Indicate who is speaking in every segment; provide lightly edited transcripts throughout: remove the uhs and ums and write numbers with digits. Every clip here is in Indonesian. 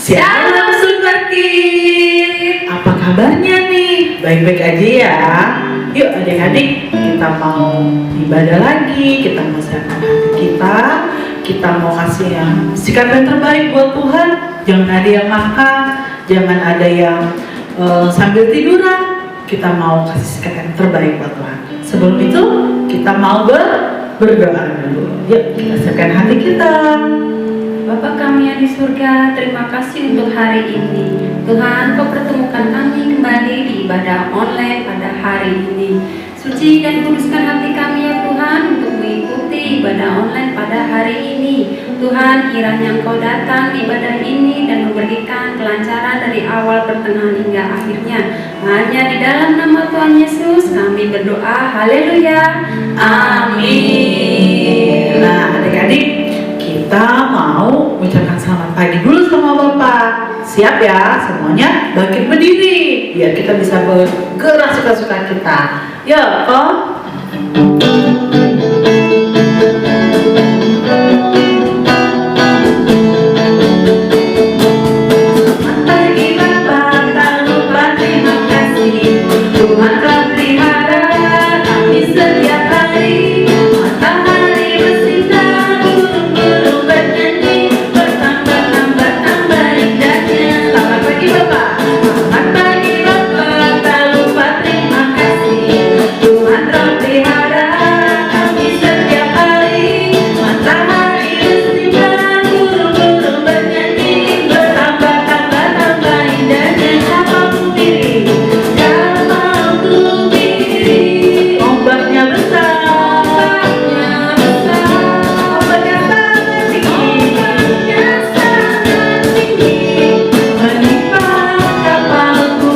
Speaker 1: Shalom Superkid. Apa kabarnya nih? Baik-baik aja ya. Yuk adik-adik, kita mau ibadah lagi. Kita mau siapkan hati kita. Kita mau kasih yang sikap yang terbaik buat Tuhan. Jangan ada yang makan, jangan ada yang sambil tiduran. Kita mau kasih sikap yang terbaik buat Tuhan. Sebelum itu kita mau berdoa dulu. Yuk kita siapkan hati kita.
Speaker 2: Bapa kami yang di surga, terima kasih untuk hari ini. Tuhan, Kau pertemukan kami kembali di ibadah online pada hari ini. Suci dan kuduskan hati kami ya Tuhan untuk mengikuti ibadah online pada hari ini. Tuhan, kiranya Engkau datang di ibadah ini dan memberikan kelancaran dari awal pertengahan hingga akhirnya. Hanya di dalam nama Tuhan Yesus kami berdoa. Haleluya.
Speaker 1: Amin. Nah adik-adik, kita mau ucapkan selamat pagi dulu sama Bapak. Siap ya semuanya? Bangkit berdiri biar kita bisa bergerak suka-suka kita. Ya, Om. Selamat pagi Bapak, tak lupa terima kasih. Tuhan telah pelihara kami setiap hari. Matahari bersinar, burung-burung bernyanyi, bertambah-tambah indahnya. Selamat pagi Bapak. Selamat pagi Bapak, tak lupa terima kasih. Tuhan telah pelihara kami setiap hari. Matahari bersinar, burung-burung bernyanyi, bertambah-tambah indahnya. Kapalku diri, kapalku diri. Ombaknya besar, ombaknya sangat tinggi, menimpa kapalku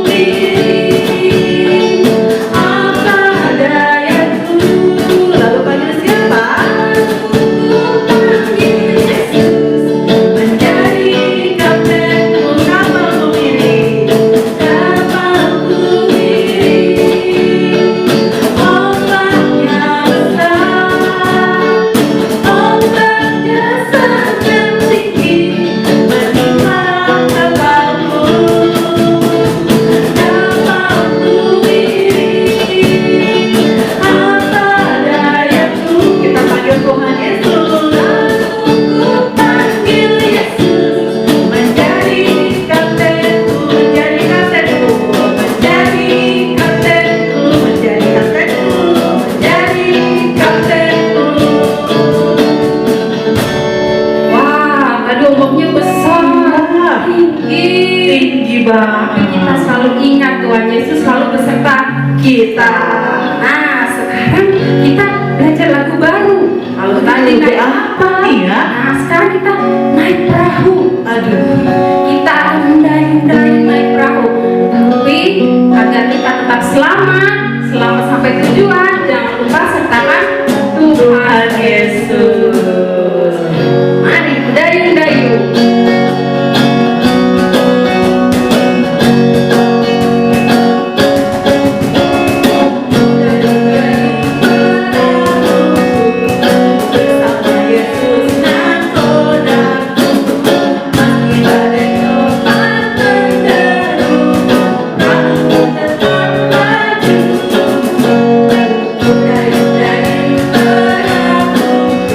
Speaker 1: miring. Apa dayaku? Lalu panggil siapa? Panggil Yesus menjadi kaptenku. Kapalku miring, kapalku miring. Ombaknya besar, ombaknya sangat tinggi, menimpa kapalku miring. Apa dayaku? Kita panggil Tuhan Yesus. Aku panggil Yesus menjadi kaptenku, menjadi kaptenku, menjadi kaptenku, menjadi kaptenku, menjadi kaptenku.
Speaker 2: Wah, tadi ombaknya besar, tinggi
Speaker 1: banget.
Speaker 2: Tapi kita selalu ingat Tuhan Yesus selalu beserta kita. Nah, sekarang kita belajar lagu baru. Kalau tadi
Speaker 1: Lagu
Speaker 2: naik
Speaker 1: apa nih ya?
Speaker 2: Nah, sekarang kita naik perahu.
Speaker 1: Aduh.
Speaker 2: Kita akan mendayung-dayung naik perahu. Tapi agar kita tetap selamat sampai tujuan, jangan lupa sertakan Tuhan Yesus. Mari mendayung-dayung.
Speaker 1: Bersama Yesus nahkodaku, meski badai topan menderu, aku tetap maju. Dayung-dayung perahu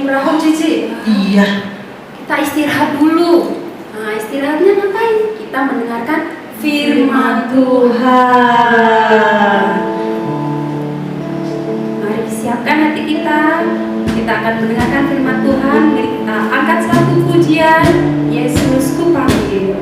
Speaker 2: berapa Cici?
Speaker 1: Iya.
Speaker 2: Kita istirahat dulu. Nah, istirahatnya ngapain? Kita mendengarkan firman Tuhan. Mari siapkan hati kita. Kita akan mendengarkan firman Tuhan. Mari kita angkat satu pujian. Yesus ku panggil.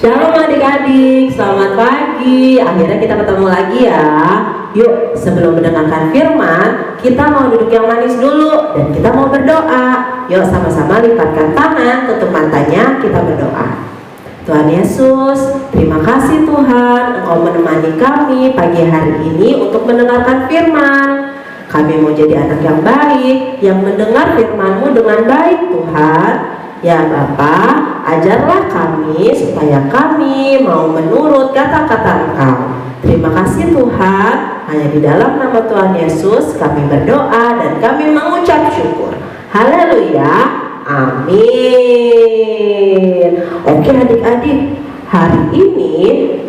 Speaker 3: Shalom adik-adik, selamat pagi. Akhirnya kita ketemu lagi ya. Yuk, sebelum mendengarkan firman, kita mau duduk yang manis dulu dan kita mau berdoa. Yuk sama-sama lipatkan tangan, tutup matanya, kita berdoa. Tuhan Yesus, terima kasih Tuhan, Engkau menemani kami pagi hari ini untuk mendengarkan firman. Kami mau jadi anak yang baik, yang mendengar firman-Mu dengan baik Tuhan. Ya Bapa, ajarlah kami supaya kami mau menurut kata-kata Engkau. Terima kasih Tuhan, hanya di dalam nama Tuhan Yesus kami berdoa dan kami mengucap syukur. Haleluya, amin. Oke adik-adik, hari ini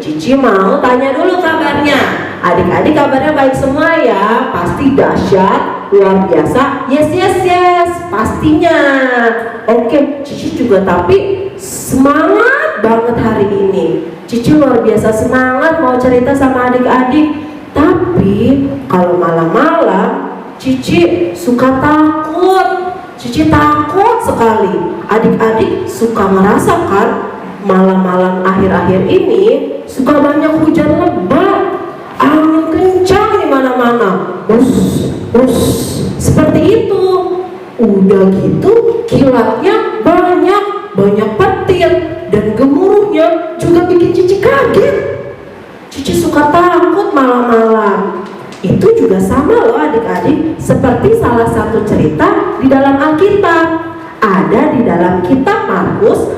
Speaker 3: Cici mau tanya dulu kabarnya. Adik-adik kabarnya baik semua ya? Pasti dahsyat, luar biasa. Yes, yes, yes, pastinya. Oke, Cici juga tapi semangat banget hari ini. Cici luar biasa semangat mau cerita sama adik-adik. Tapi kalau malam-malam Cici suka takut. Cici takut sekali. Adik-adik suka merasakan malam-malam akhir-akhir ini suka banyak hujan lebat. Angin kencang di mana-mana, seperti itu. Udah gitu kilatnya banyak petir dan gemuruhnya juga bikin Cici kaget. Cici suka takut malam-malam. Itu juga sama loh adik-adik, seperti salah satu cerita di dalam Alkitab. Ada di dalam kitab Markus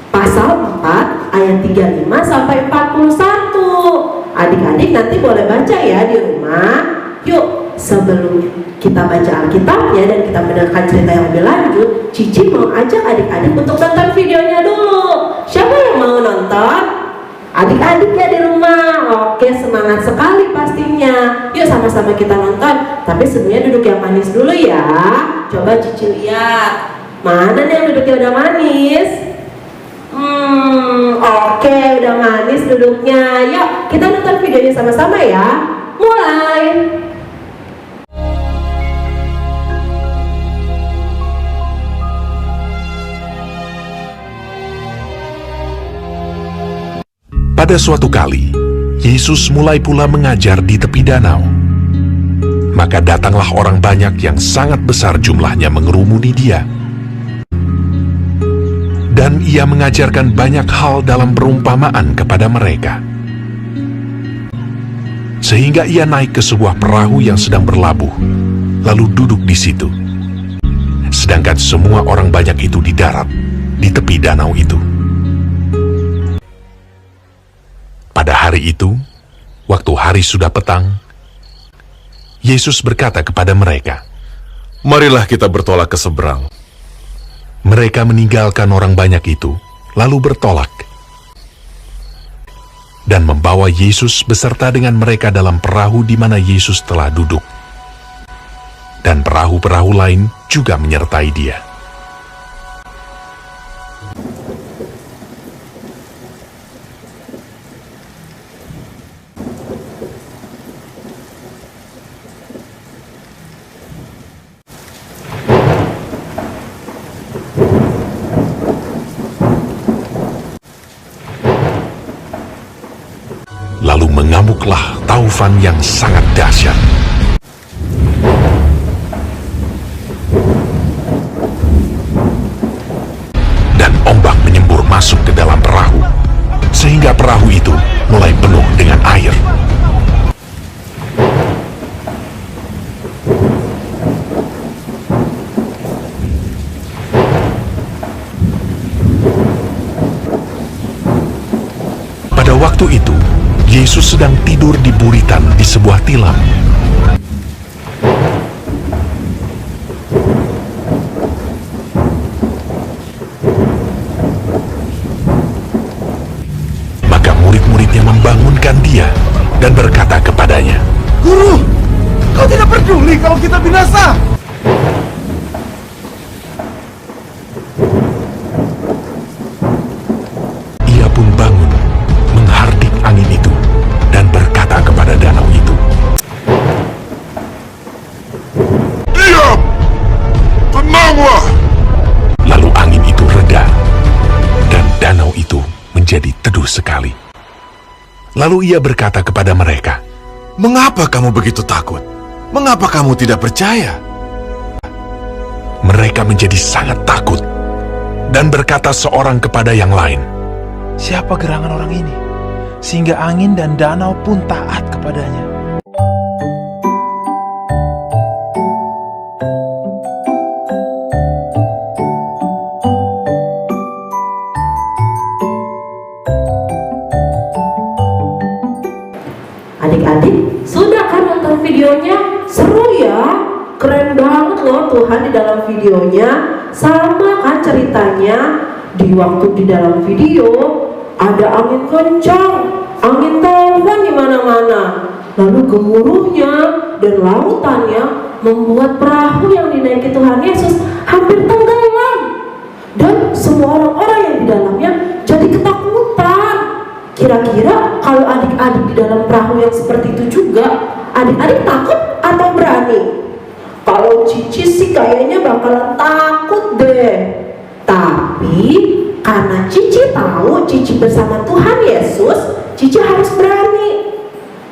Speaker 3: pasal 4 ayat 35 sampai 41. Adik-adik nanti boleh baca ya di rumah. Yuk sebelum kita baca Alkitabnya dan kita mendengarkan cerita yang lebih lanjut, Cici mau ajak adik-adik untuk nonton videonya dulu. Siapa yang mau nonton? Adik-adik ya di rumah. Oke, semangat sekali pastinya. Yuk sama-sama kita nonton. Tapi sebelumnya duduk yang manis dulu ya. Coba Cici lihat. Mana nih yang duduknya udah manis? Oke, udah manis duduknya. Yuk, kita nonton videonya sama-sama ya. Mulai.
Speaker 4: Pada suatu kali, Yesus mulai pula mengajar di tepi danau. Maka datanglah orang banyak yang sangat besar jumlahnya mengerumuni dia. Dan ia mengajarkan banyak hal dalam perumpamaan kepada mereka. Sehingga ia naik ke sebuah perahu yang sedang berlabuh, lalu duduk di situ. Sedangkan semua orang banyak itu di darat, di tepi danau itu. Pada hari itu, waktu hari sudah petang, Yesus berkata kepada mereka,
Speaker 5: "Marilah kita bertolak ke seberang."
Speaker 4: Mereka meninggalkan orang banyak itu, lalu bertolak. Dan membawa Yesus beserta dengan mereka dalam perahu di mana Yesus telah duduk. Dan perahu-perahu lain juga menyertai dia. Lalu mengamuklah taufan yang sangat dahsyat. Dan ombak menyembur masuk ke dalam perahu, sehingga perahu itu mulai penuh dengan air. Pada waktu itu, Yesus sedang tidur di buritan di sebuah tilam. Maka murid-muridnya membangunkan dia dan berkata kepadanya,
Speaker 5: "Guru, kau tidak peduli kalau kita binasa?"
Speaker 4: Ia pun bangun, menghardik angin itu, dan berkata kepada danau itu,
Speaker 5: "Diam! Tenanglah!"
Speaker 4: Lalu angin itu reda, dan danau itu menjadi teduh sekali. Lalu ia berkata kepada mereka,
Speaker 5: "Mengapa kamu begitu takut? Mengapa kamu tidak percaya?"
Speaker 4: Mereka menjadi sangat takut, dan berkata seorang kepada yang lain,
Speaker 6: Siapa gerangan orang ini, sehingga angin dan danau pun taat kepadanya?
Speaker 3: Adik-adik, sudah kan nonton videonya? Seru ya? Keren banget loh Tuhan di dalam videonya. Sama kan ceritanya? Di waktu di dalam video ada angin kencang, angin taufan di mana-mana. Lalu gemuruhnya dan lautannya membuat perahu yang dinaiki Tuhan Yesus hampir tenggelam. Dan semua orang-orang yang di dalamnya jadi ketakutan. Kira-kira kalau adik-adik di dalam perahu yang seperti itu juga, adik-adik takut atau berani? Kalau Cici sih kayaknya bakalan takut deh. Tapi karena Cici tahu Cici bersama Tuhan Yesus, Cici harus berani.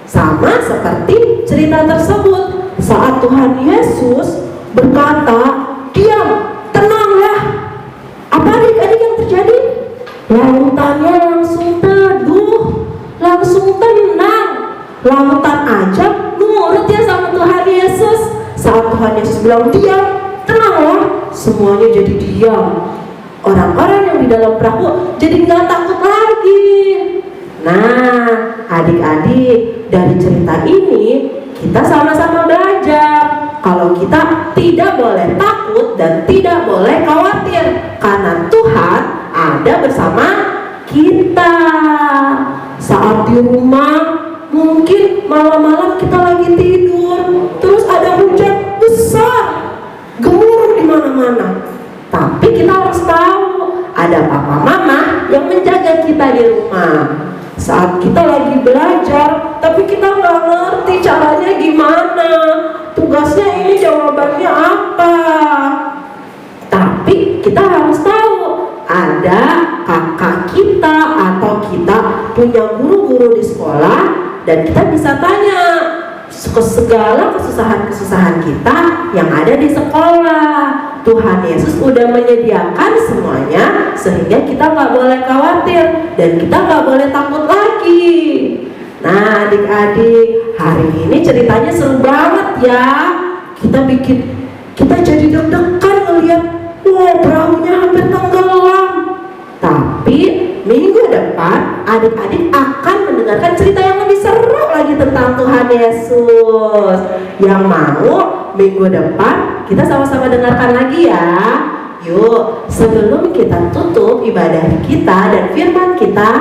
Speaker 3: Sama seperti cerita tersebut, saat Tuhan Yesus berkata, "Diam, tenanglah." Apa adik-adik yang terjadi? Lautannya langsung teduh, langsung tenang. Lautan aja nurut ya sama Tuhan Yesus. Saat Tuhan Yesus bilang diam, tenanglah, semuanya jadi diam. Orang-orang yang di dalam perahu jadi nggak takut lagi. Nah, adik-adik, dari cerita ini kita sama-sama belajar kalau kita tidak boleh takut dan tidak boleh khawatir karena Tuhan ada bersama kita. Saat di rumah mungkin malam-malam kita lagi tidur, terus ada hujan besar, gemuruh di mana-mana. Tapi kita harus tahu ada papa mama yang menjaga kita di rumah. Saat kita lagi belajar, tapi kita nggak ngerti caranya gimana, tugasnya ini jawabannya apa. Tapi kita harus tahu ada kakak kita atau kita punya guru-guru di sekolah dan kita bisa tanya segala kesusahan-kesusahan kita yang ada di sekolah. Tuhan Yesus udah menyediakan semuanya sehingga kita nggak boleh khawatir dan kita nggak boleh takut lagi. Nah adik-adik, hari ini ceritanya seru banget ya. Kita jadi deg-degan ngeliat, wow, perahunya hampir tenggelam. Tapi minggu depan adik-adik akan mendengarkan cerita yang lebih seru lagi tentang Tuhan Yesus. Yang mau minggu depan kita sama-sama dengarkan lagi ya. Yuk, sebelum kita tutup ibadah kita dan firman kita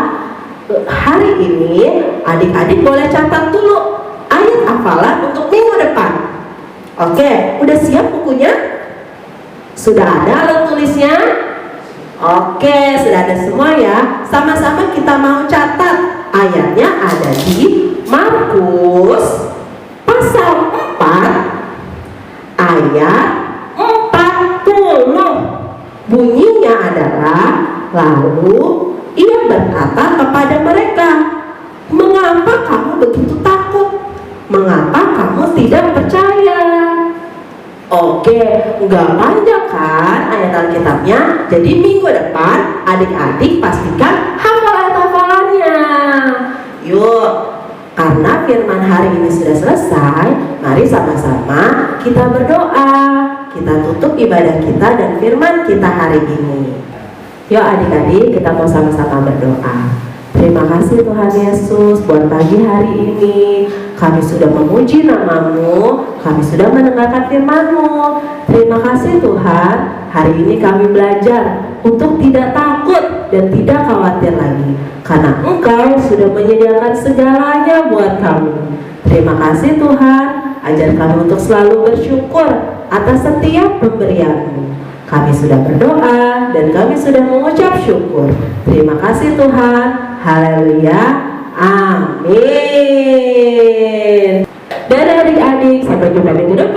Speaker 3: hari ini, adik-adik boleh catat dulu ayat hafalan untuk minggu depan. Oke, udah siap bukunya? Sudah ada alat tulisnya? Oke, sudah ada semua ya. Sama-sama kita mau catat. Ayatnya ada di Markus pasal 4 ayat 40. Bunyinya adalah, lalu ia berkata kepada mereka, mengapa kamu begitu takut? Mengapa kamu tidak percaya? Oke, nggak panjang kan ayat Alkitabnya. Jadi minggu depan adik-adik pastikan hafal ayat hafalannya. Yuk, karena firman hari ini sudah selesai, mari sama-sama kita berdoa. Kita tutup ibadah kita dan firman kita hari ini. Yuk adik-adik, kita mau sama-sama berdoa. Terima kasih Tuhan Yesus buat pagi hari ini. Kami sudah memuji nama-Mu, kami sudah mendengarkan firman-Mu. Terima kasih Tuhan, hari ini kami belajar untuk tidak takut dan tidak khawatir lagi, karena Engkau sudah menyediakan segalanya buat kami. Terima kasih Tuhan, ajar kami untuk selalu bersyukur atas setiap pemberian-Mu. Kami sudah berdoa dan kami sudah mengucap syukur. Terima kasih Tuhan. Haleluya. Amin. Dan adik-adik, sampai jumpa minggu depan.